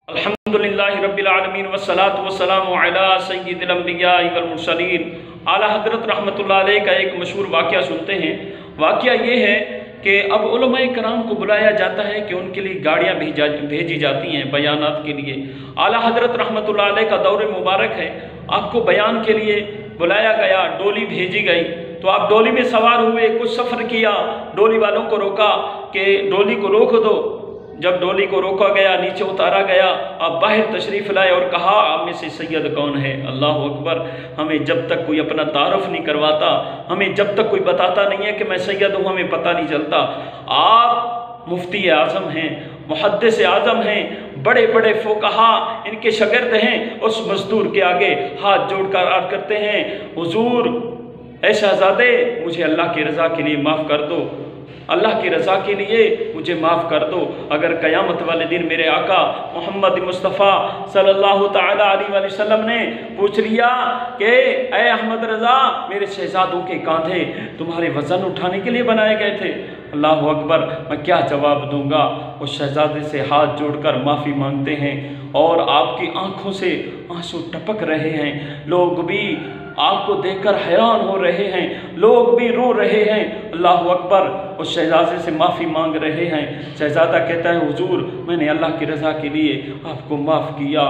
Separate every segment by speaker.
Speaker 1: अल्हम्दुलिल्लाहि रब्बिल आलमीन वस्सलातु वस्सलामु अला सय्यिदिल अंबिया वल मुरसलीन। आला हज़रत रहमतुल्लाह अलैह का एक मशहूर वाक़या सुनते हैं। वाक़या ये है कि अब उलमाए कराम को बुलाया जाता है कि उनके लिए गाड़ियाँ भेजी जाती हैं बयानात के लिए। आला हज़रत रहमतुल्लाह अलैह का दौर मुबारक है, आपको बयान के लिए बुलाया गया, डोली भेजी गई तो आप डोली में सवार हुए, कुछ सफ़र किया, डोली वालों को रोका कि डोली को रोक दो। जब डोली को रोका गया, नीचे उतारा गया, आप बाहर तशरीफ़ लाए और कहा आप में से सैयद कौन है। अल्लाह अकबर। हमें जब तक कोई अपना तारुफ नहीं करवाता, हमें जब तक कोई बताता नहीं है कि मैं सैयद हूँ, हमें पता नहीं चलता। आप मुफ्ती आज़म हैं, मुहद्दिस आज़म हैं, बड़े बड़े फ़ुक़हा इनके शागिर्द हैं। उस मज़दूर के आगे हाथ जोड़कर अर्ज़ करते हैं, हुज़ूर ऐ शहज़ादे मुझे अल्लाह की रज़ा के लिए माफ़ कर दो, अल्लाह की रज़ा के लिए मुझे माफ़ कर दो। अगर क़यामत वाले दिन मेरे आका मोहम्मद मुस्तफ़ा सल्लल्लाहु ताला अलैहि वसल्लम ने पूछ लिया कि ऐ अहमद रज़ा मेरे शहज़ादों के कांधे तुम्हारे वज़न उठाने के लिए बनाए गए थे, अल्लाह अकबर, मैं क्या जवाब दूंगा। उस शहज़ादे से हाथ जोड़कर माफ़ी मांगते हैं और आपकी आँखों से आंसू टपक रहे हैं। लोग भी आपको देखकर हैरान हो रहे हैं, लोग भी रो रहे हैं, अल्लाह अकबर। उस शहज़ादे से माफ़ी मांग रहे हैं। शहज़ादा कहता है हुजूर मैंने अल्लाह की रज़ा के लिए आपको माफ़ किया।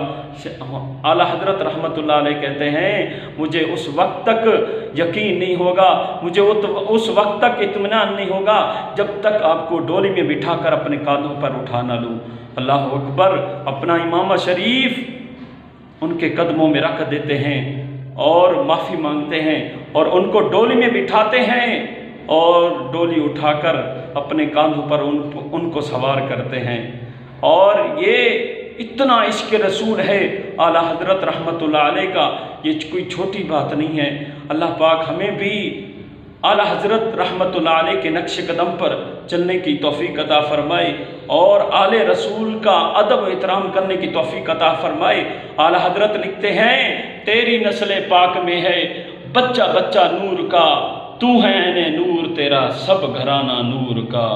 Speaker 1: आला हज़रत रहमतुल्लाह अलैह कहते हैं मुझे उस वक्त तक यकीन नहीं होगा, मुझे उस वक्त तक इत्मीनान नहीं होगा जब तक आपको डोली में बिठाकर अपने कांधों पर उठा ना लूँ। अल्लाह अकबर। अपना इमामा शरीफ उनके कदमों में रख देते हैं और माफ़ी मांगते हैं और उनको डोली में बिठाते हैं और डोली उठाकर अपने कांधों पर उनको सवार करते हैं। और ये इतना इश्क़ रसूल है आला हज़रत रहमतुल्लाह अलैह का, ये कोई छोटी बात नहीं है। अल्लाह पाक हमें भी आला हज़रत रहमतुल्लाह अलैह के नक्श कदम पर चलने की तौफ़ीक़ अता फ़रमाए और आले रसूल का अदब एहतराम करने की तौफ़ीक़ अता फ़रमाए। आला हज़रत लिखते हैं तेरी नस्ल पाक में है बच्चा बच्चा नूर का, तू है ऐने नूर तेरा सब घराना नूर का।